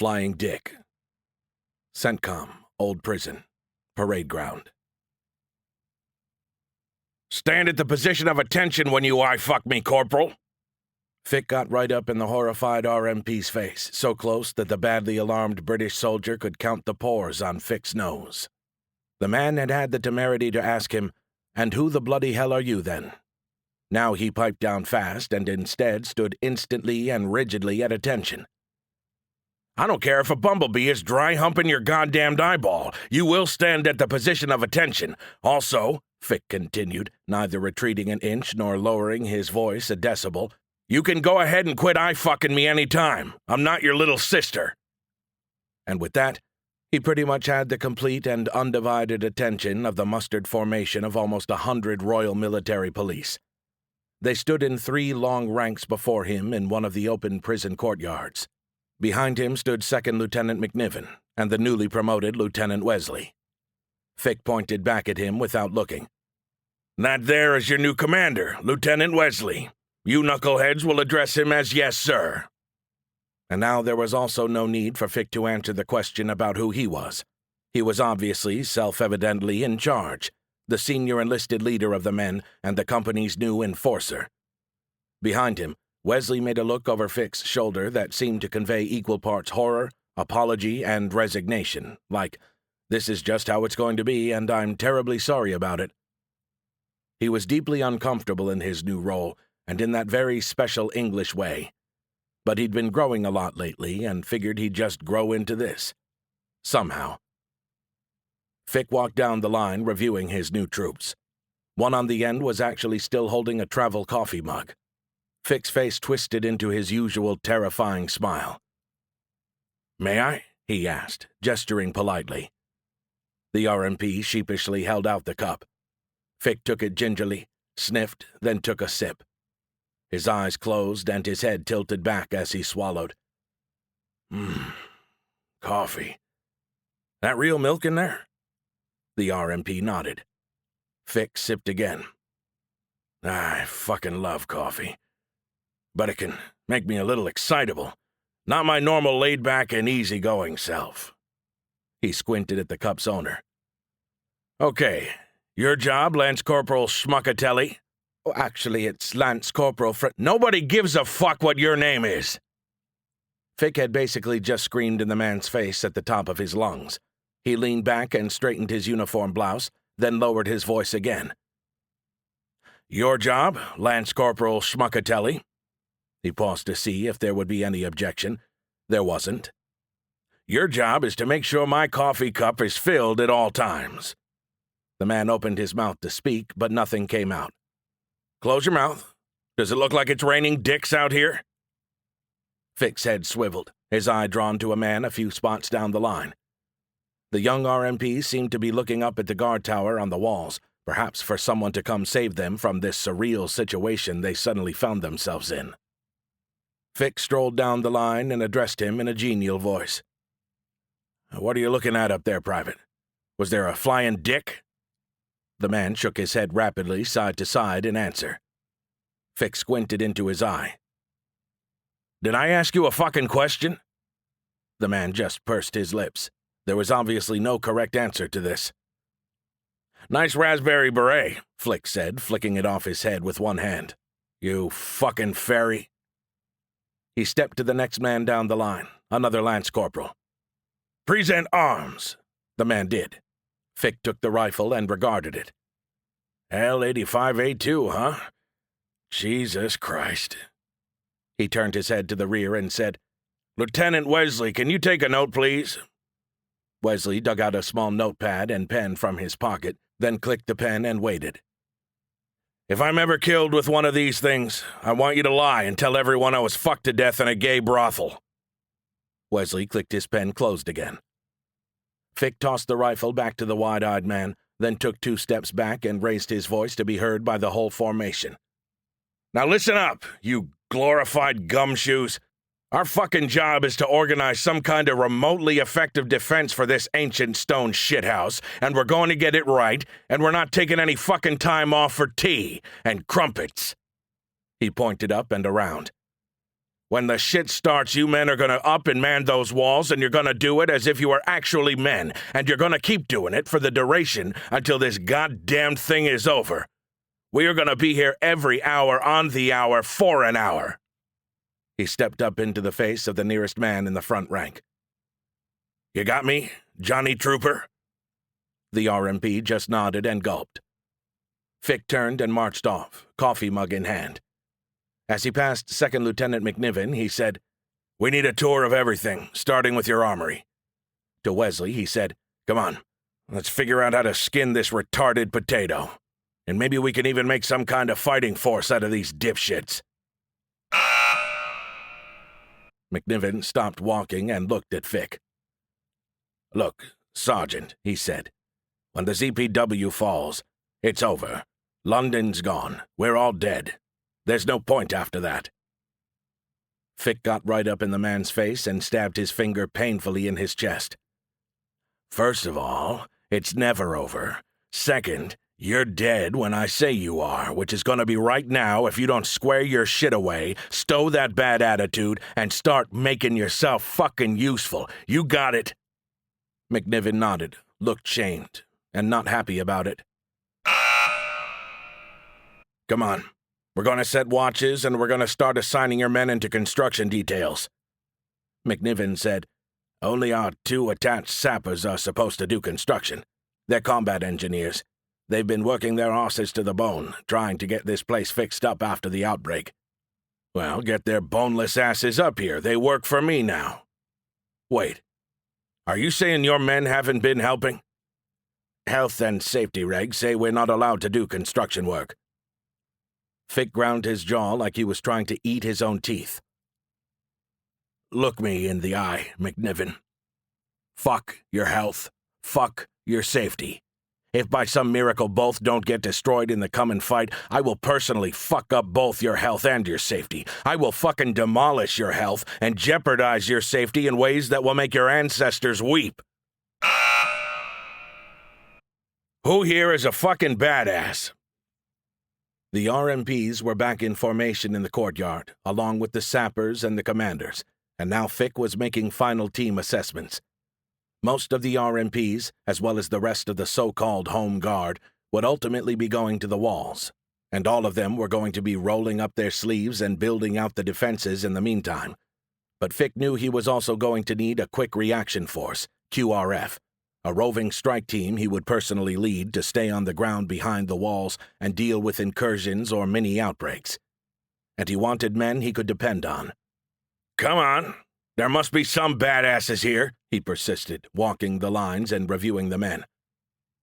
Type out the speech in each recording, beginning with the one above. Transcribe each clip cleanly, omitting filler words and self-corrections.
Flying Dick. CENTCOM, Old Prison, Parade Ground. Stand at the position of attention when you eye-fuck me, Corporal. Fick got right up in the horrified RMP's face, so close that the badly alarmed British soldier could count the pores on Fick's nose. The man had had the temerity to ask him, "And who the bloody hell are you, then?" Now he piped down fast and instead stood instantly and rigidly at attention. I don't care if a bumblebee is dry humping your goddamned eyeball. You will stand at the position of attention. Also, Fick continued, neither retreating an inch nor lowering his voice a decibel, you can go ahead and quit eye-fucking me any time. I'm not your little sister. And with that, he pretty much had the complete and undivided attention of the mustered formation of almost 100 Royal Military Police. They stood in 3 long ranks before him in one of the open prison courtyards. Behind him stood Second Lieutenant McNiven and the newly promoted Lieutenant Wesley. Fick pointed back at him without looking. That there is your new commander, Lieutenant Wesley. You knuckleheads will address him as yes, sir. And now there was also no need for Fick to answer the question about who he was. He was obviously, self-evidently in charge, the senior enlisted leader of the men and the company's new enforcer. Behind him, Wesley made a look over Fick's shoulder that seemed to convey equal parts horror, apology, and resignation, like, this is just how it's going to be, and I'm terribly sorry about it. He was deeply uncomfortable in his new role, and in that very special English way. But he'd been growing a lot lately, and figured he'd just grow into this. Somehow. Fick walked down the line, reviewing his new troops. One on the end was actually still holding a travel coffee mug. Fick's face twisted into his usual terrifying smile. May I? He asked, gesturing politely. The RMP sheepishly held out the cup. Fick took it gingerly, sniffed, then took a sip. His eyes closed and his head tilted back as he swallowed. Coffee. That real milk in there? The RMP nodded. Fick sipped again. I fucking love coffee. But it can make me a little excitable. Not my normal laid-back and easy-going self. He squinted at the cup's owner. Okay, your job, Lance Corporal Schmuckatelli? Oh, actually, it's Lance Corporal Nobody gives a fuck what your name is. Fick had basically just screamed in the man's face at the top of his lungs. He leaned back and straightened his uniform blouse, then lowered his voice again. Your job, Lance Corporal Schmuckatelli? He paused to see if there would be any objection. There wasn't. Your job is to make sure my coffee cup is filled at all times. The man opened his mouth to speak, but nothing came out. Close your mouth. Does it look like it's raining dicks out here? Fick's head swiveled, his eye drawn to a man a few spots down the line. The young RMP seemed to be looking up at the guard tower on the walls, perhaps for someone to come save them from this surreal situation they suddenly found themselves in. Fick strolled down the line and addressed him in a genial voice. What are you looking at up there, Private? Was there a flying dick? The man shook his head rapidly side to side in answer. Fick squinted into his eye. Did I ask you a fucking question? The man just pursed his lips. There was obviously no correct answer to this. Nice raspberry beret, Fick said, flicking it off his head with one hand. You fucking fairy. He stepped to the next man down the line, another Lance Corporal. Present arms. The man did. Fick took the rifle and regarded it. L-85A2, huh? Jesus Christ. He turned his head to the rear and said, Lieutenant Wesley, can you take a note, please? Wesley dug out a small notepad and pen from his pocket, then clicked the pen and waited. If I'm ever killed with one of these things, I want you to lie and tell everyone I was fucked to death in a gay brothel. Wesley clicked his pen closed again. Fick tossed the rifle back to the wide-eyed man, then took 2 steps back and raised his voice to be heard by the whole formation. Now listen up, you glorified gumshoes. Our fucking job is to organize some kind of remotely effective defense for this ancient stone shithouse, and we're going to get it right, and we're not taking any fucking time off for tea and crumpets. He pointed up and around. When the shit starts, you men are gonna up and man those walls, and you're gonna do it as if you were actually men, and you're gonna keep doing it for the duration until this goddamn thing is over. We are gonna be here every hour on the hour for an hour." He stepped up into the face of the nearest man in the front rank. "You got me, Johnny Trooper?" The RMP just nodded and gulped. Fick turned and marched off, coffee mug in hand. As he passed Second Lieutenant McNiven, he said, "We need a tour of everything, starting with your armory." To Wesley, he said, "Come on, let's figure out how to skin this retarded potato. And maybe we can even make some kind of fighting force out of these dipshits." McNiven stopped walking and looked at Fick. "Look, Sergeant," he said, "when the ZPW falls, it's over. London's gone. We're all dead. There's no point after that." Fick got right up in the man's face and stabbed his finger painfully in his chest. "First of all, it's never over. Second, you're dead when I say you are, which is gonna be right now if you don't square your shit away, stow that bad attitude, and start making yourself fucking useful. You got it?" McNiven nodded, looked shamed, and not happy about it. "Come on. We're going to set watches, and we're going to start assigning your men into construction details." McNiven said, "Only our 2 attached sappers are supposed to do construction. They're combat engineers. They've been working their asses to the bone, trying to get this place fixed up after the outbreak." "Well, get their boneless asses up here. They work for me now." "Wait. Are you saying your men haven't been helping?" "Health and safety regs say we're not allowed to do construction work." Fick ground his jaw like he was trying to eat his own teeth. "Look me in the eye, McNiven. Fuck your health. Fuck your safety. If by some miracle both don't get destroyed in the coming fight, I will personally fuck up both your health and your safety. I will fucking demolish your health and jeopardize your safety in ways that will make your ancestors weep. Who here is a fucking badass?" The RMPs were back in formation in the courtyard, along with the sappers and the commanders, and now Fick was making final team assessments. Most of the RMPs, as well as the rest of the so-called Home Guard, would ultimately be going to the walls, and all of them were going to be rolling up their sleeves and building out the defenses in the meantime. But Fick knew he was also going to need a quick reaction force, QRF, a roving strike team he would personally lead to stay on the ground behind the walls and deal with incursions or mini-outbreaks. And he wanted men he could depend on. "Come on, there must be some badasses here," he persisted, walking the lines and reviewing the men.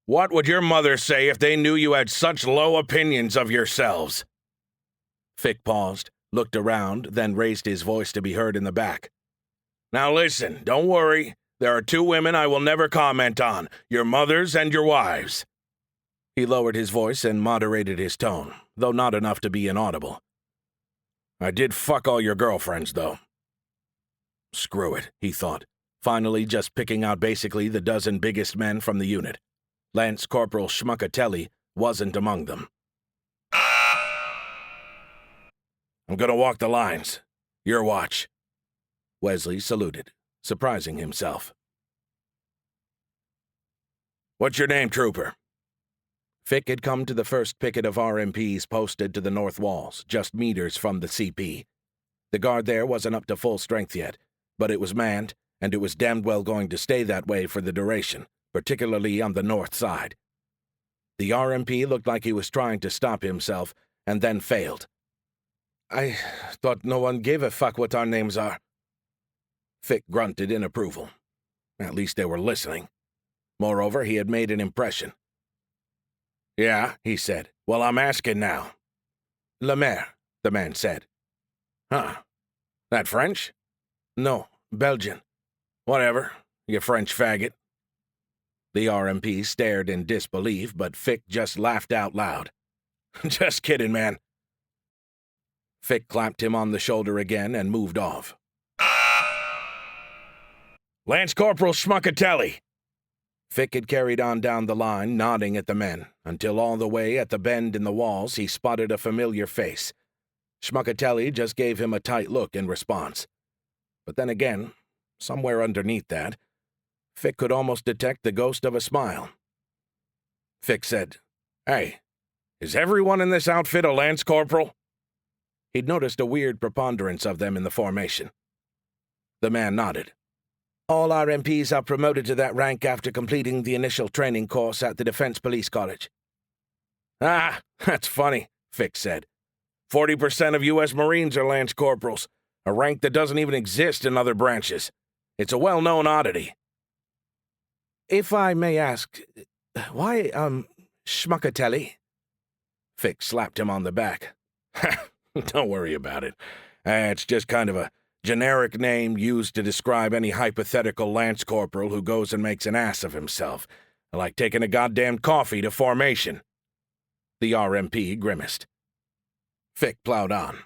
"What would your mother say if they knew you had such low opinions of yourselves?" Fick paused, looked around, then raised his voice to be heard in the back. "Now listen, don't worry. There are 2 women I will never comment on, your mothers and your wives." He lowered his voice and moderated his tone, though not enough to be inaudible. "I did fuck all your girlfriends, though." Screw it, he thought, finally just picking out basically the dozen biggest men from the unit. Lance Corporal Schmuckatelli wasn't among them. "I'm gonna walk the lines. Your watch." Wesley saluted, surprising himself. "What's your name, Trooper?" Fick had come to the first picket of RMPs posted to the north walls, just meters from the CP. The guard there wasn't up to full strength yet, but it was manned, and it was damned well going to stay that way for the duration, particularly on the north side. The RMP looked like he was trying to stop himself, and then failed. "I thought no one gave a fuck what our names are." Fick grunted in approval. At least they were listening. Moreover, he had made an impression. "Yeah," he said. "Well, I'm asking now." "Lemaire," the man said. "Huh. That French?" "No, Belgian." "Whatever, you French faggot." The RMP stared in disbelief, but Fick just laughed out loud. "Just kidding, man." Fick clapped him on the shoulder again and moved off. "Lance Corporal Schmuckatelli." Fick had carried on down the line, nodding at the men, until all the way at the bend in the walls he spotted a familiar face. Schmuckatelli just gave him a tight look in response. But then again, somewhere underneath that, Fick could almost detect the ghost of a smile. Fick said, "Hey, is everyone in this outfit a lance corporal?" He'd noticed a weird preponderance of them in the formation. The man nodded. "All RMPs are promoted to that rank after completing the initial training course at the Defense Police College." "Ah, that's funny," Fick said. 40% of U.S. Marines are lance corporals, a rank that doesn't even exist in other branches. It's a well-known oddity. "If I may ask, why, Schmuckatelli?" Fick slapped him on the back. "Don't worry about it. It's just kind of a generic name used to describe any hypothetical lance corporal who goes and makes an ass of himself, like taking a goddamn coffee to formation." The RMP grimaced. Fick plowed on.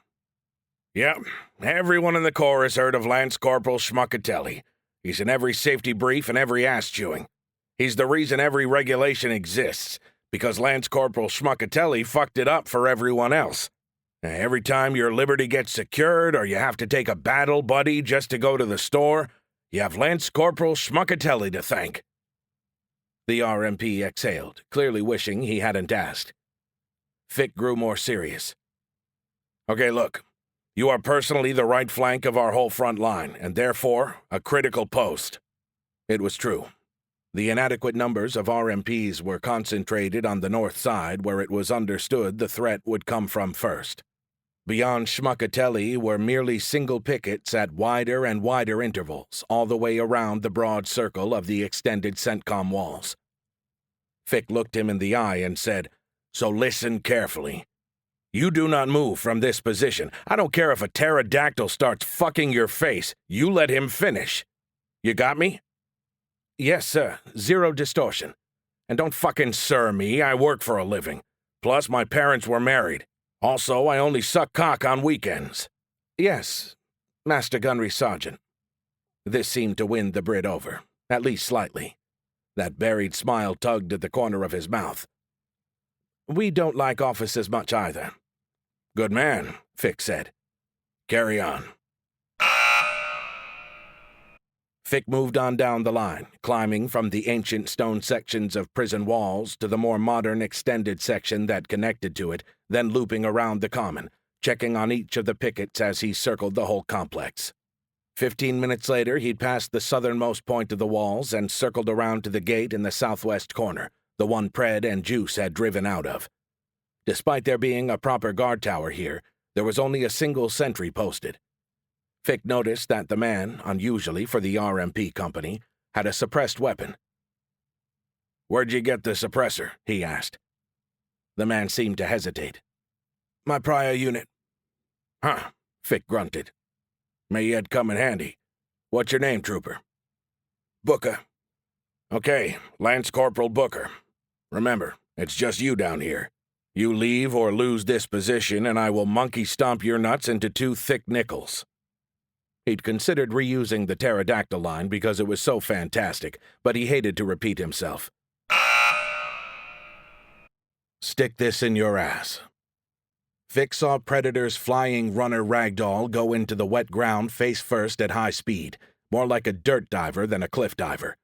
"Yep, everyone in the Corps has heard of Lance Corporal Schmuckatelli. He's in every safety brief and every ass-chewing. He's the reason every regulation exists, because Lance Corporal Schmuckatelli fucked it up for everyone else. Every time your liberty gets secured or you have to take a battle buddy just to go to the store, you have Lance Corporal Schmuckatelli to thank." The RMP exhaled, clearly wishing he hadn't asked. Fick grew more serious. "Okay, look. You are personally the right flank of our whole front line, and therefore a critical post." It was true. The inadequate numbers of RMPs were concentrated on the north side, where it was understood the threat would come from first. Beyond Schmuckatelli were merely single pickets at wider and wider intervals, all the way around the broad circle of the extended CENTCOM walls. Fick looked him in the eye and said, "So listen carefully. You do not move from this position. I don't care if a pterodactyl starts fucking your face. You let him finish. You got me?" "Yes, sir. Zero distortion. And don't fucking sir me. I work for a living. Plus, my parents were married. Also, I only suck cock on weekends." "Yes, Master Gunnery Sergeant." This seemed to win the Brit over, at least slightly. That buried smile tugged at the corner of his mouth. "We don't like officers much either." "Good man," Fick said. "Carry on." Fick moved on down the line, climbing from the ancient stone sections of prison walls to the more modern extended section that connected to it, then looping around the common, checking on each of the pickets as he circled the whole complex. 15 minutes later, he'd passed the southernmost point of the walls and circled around to the gate in the southwest corner, the one Pred and Juice had driven out of. Despite there being a proper guard tower here, there was only a single sentry posted. Fick noticed that the man, unusually for the RMP company, had a suppressed weapon. "Where'd you get the suppressor?" he asked. The man seemed to hesitate. "My prior unit." "Huh," Fick grunted. "May yet come in handy. What's your name, trooper?" "Booker." "Okay, Lance Corporal Booker. Remember, it's just you down here. You leave or lose this position, and I will monkey stomp your nuts into 2 thick nickels." He'd considered reusing the pterodactyl line because it was so fantastic, but he hated to repeat himself. "Stick this in your ass." Fick saw Predator's flying runner ragdoll go into the wet ground face first at high speed, more like a dirt diver than a cliff diver.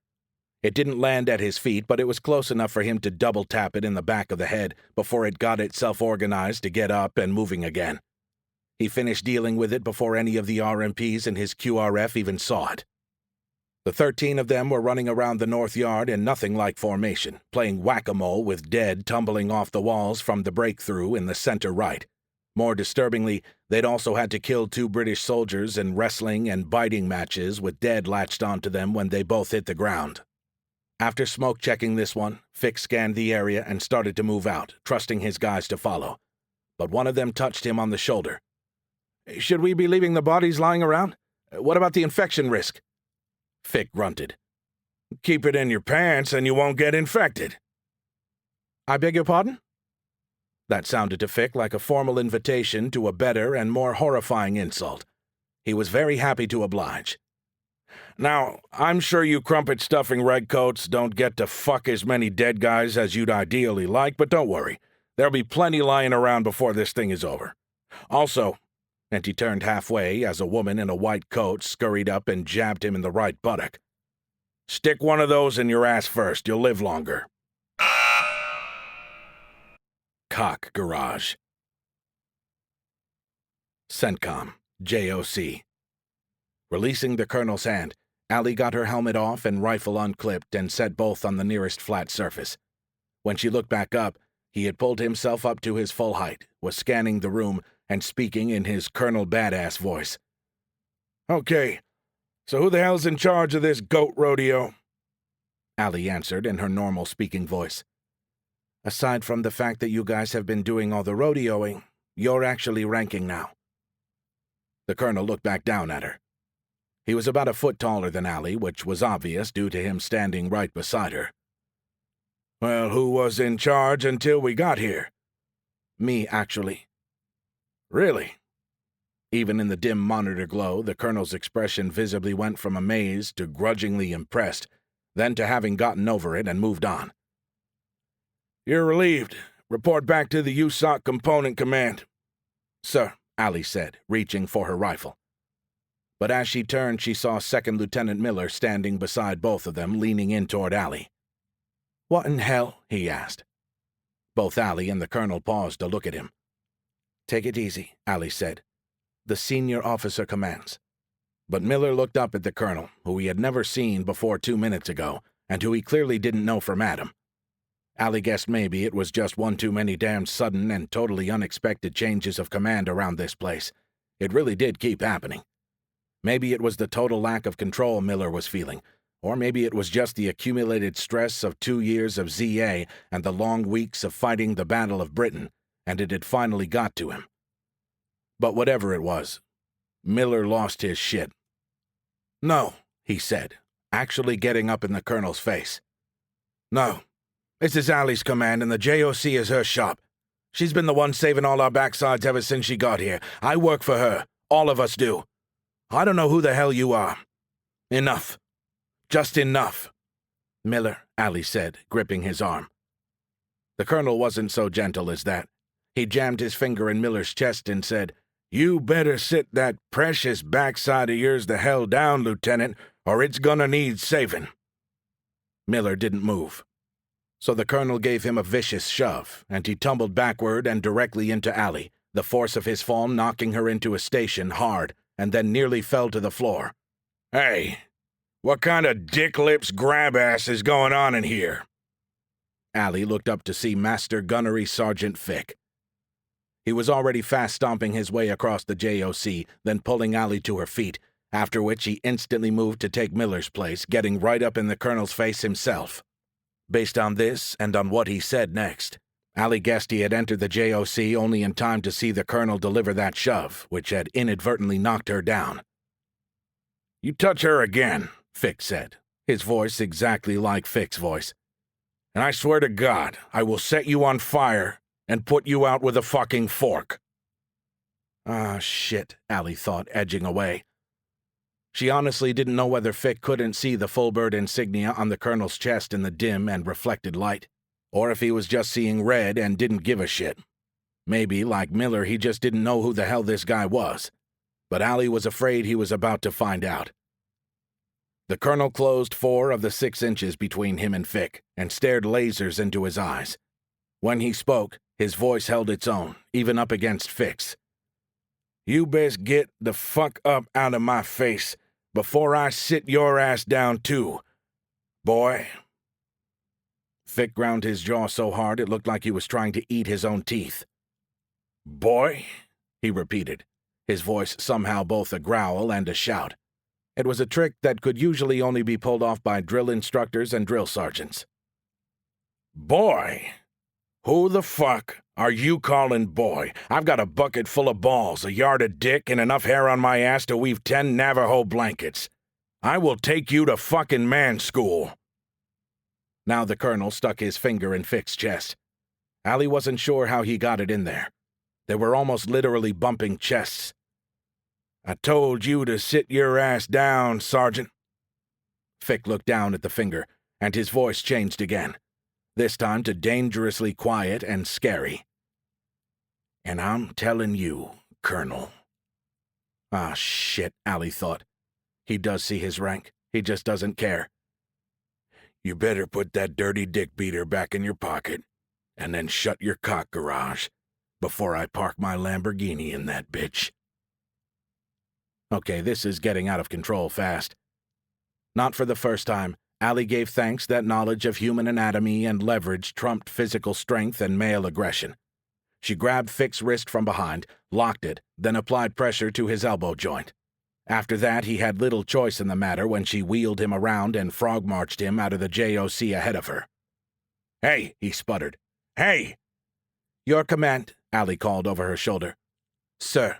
It didn't land at his feet, but it was close enough for him to double-tap it in the back of the head before it got itself organized to get up and moving again. He finished dealing with it before any of the RMPs in his QRF even saw it. The 13 of them were running around the north yard in nothing like formation, playing whack-a-mole with dead tumbling off the walls from the breakthrough in the center right. More disturbingly, they'd also had to kill 2 British soldiers in wrestling and biting matches with dead latched onto them when they both hit the ground. After smoke-checking this one, Fick scanned the area and started to move out, trusting his guys to follow. But one of them touched him on the shoulder. "Should we be leaving the bodies lying around? What about the infection risk?" Fick grunted. "Keep it in your pants and you won't get infected." "I beg your pardon?" That sounded to Fick like a formal invitation to a better and more horrifying insult. He was very happy to oblige. "Now, I'm sure you crumpet-stuffing redcoats don't get to fuck as many dead guys as you'd ideally like, but don't worry. There'll be plenty lying around before this thing is over. Also," and he turned halfway as a woman in a white coat scurried up and jabbed him in the right buttock. "Stick one of those in your ass first. You'll live longer." Cock Garage. CENTCOM, JOC. Releasing the colonel's hand, Allie got her helmet off and rifle unclipped and set both on the nearest flat surface. When she looked back up, he had pulled himself up to his full height, was scanning the room, and speaking in his Colonel Badass voice. "Okay, so who the hell's in charge of this goat rodeo?" Allie answered in her normal speaking voice. "Aside from the fact that you guys have been doing all the rodeoing, you're actually ranking now." The colonel looked back down at her. He was about a foot taller than Allie, which was obvious due to him standing right beside her. "Well, who was in charge until we got here?" "Me, actually." "Really?" Even in the dim monitor glow, the colonel's expression visibly went from amazed to grudgingly impressed, then to having gotten over it and moved on. "You're relieved. Report back to the USOC Component Command." "Sir," Allie said, reaching for her rifle. But as she turned, she saw Second Lieutenant Miller standing beside both of them, leaning in toward Allie. "What in hell?" he asked. Both Allie and the colonel paused to look at him. "Take it easy," Allie said. "The senior officer commands." But Miller looked up at the colonel, who he had never seen before 2 minutes ago, and who he clearly didn't know from Adam. Allie guessed maybe it was just one too many damn sudden and totally unexpected changes of command around this place. It really did keep happening. Maybe it was the total lack of control Miller was feeling, or maybe it was just the accumulated stress of 2 years of ZA and the long weeks of fighting the Battle of Britain, and it had finally got to him. But whatever it was, Miller lost his shit. "No," he said, actually getting up in the colonel's face. "No. This is Allie's command, and the JOC is her shop. She's been the one saving all our backsides ever since she got here. I work for her. All of us do. I don't know who the hell you are. Enough. Just enough." "Miller," Allie said, gripping his arm. The colonel wasn't so gentle as that. He jammed his finger in Miller's chest and said, "You better sit that precious backside of yours the hell down, Lieutenant, or it's gonna need saving." Miller didn't move. So the colonel gave him a vicious shove, and he tumbled backward and directly into Allie, the force of his fall knocking her into a station hard, and then nearly fell to the floor. "Hey, what kind of dick lips grab ass is going on in here?" Allie looked up to see Master Gunnery Sergeant Fick. He was already fast-stomping his way across the JOC, then pulling Allie to her feet, after which he instantly moved to take Miller's place, getting right up in the colonel's face himself. Based on this, and on what he said next, Allie guessed he had entered the JOC only in time to see the colonel deliver that shove, which had inadvertently knocked her down. "You touch her again," Fick said, his voice exactly like Fick's voice, "and I swear to God, I will set you on fire and put you out with a fucking fork." Ah, shit, Allie thought, edging away. She honestly didn't know whether Fick couldn't see the full-bird insignia on the colonel's chest in the dim and reflected light, or if he was just seeing red and didn't give a shit. Maybe, like Miller, he just didn't know who the hell this guy was. But Allie was afraid he was about to find out. The colonel closed 4 of the 6 inches between him and Fick and stared lasers into his eyes. When he spoke, his voice held its own, even up against Fick's. "You best get the fuck up out of my face before I sit your ass down too, boy." Fick ground his jaw so hard it looked like he was trying to eat his own teeth. "Boy?" he repeated, his voice somehow both a growl and a shout. It was a trick that could usually only be pulled off by drill instructors and drill sergeants. "Boy? Who the fuck are you calling boy? I've got a bucket full of balls, a yard of dick, and enough hair on my ass to weave 10 Navajo blankets. I will take you to fucking man school." Now the colonel stuck his finger in Fick's chest. Allie wasn't sure how he got it in there. They were almost literally bumping chests. "I told you to sit your ass down, Sergeant." Fick looked down at the finger, and his voice changed again, this time to dangerously quiet and scary. And I'm telling you, Colonel. Ah, shit, Allie thought. He does see his rank. He just doesn't care. You better put that dirty dick beater back in your pocket, and then shut your cock garage before I park my Lamborghini in that bitch. Okay, this is getting out of control fast. Not for the first time, Allie gave thanks that knowledge of human anatomy and leverage trumped physical strength and male aggression. She grabbed Fick's wrist from behind, locked it, then applied pressure to his elbow joint. After that, he had little choice in the matter when she wheeled him around and frog-marched him out of the JOC ahead of her. "Hey," he sputtered. "Hey!" "Your command," Allie called over her shoulder. "Sir."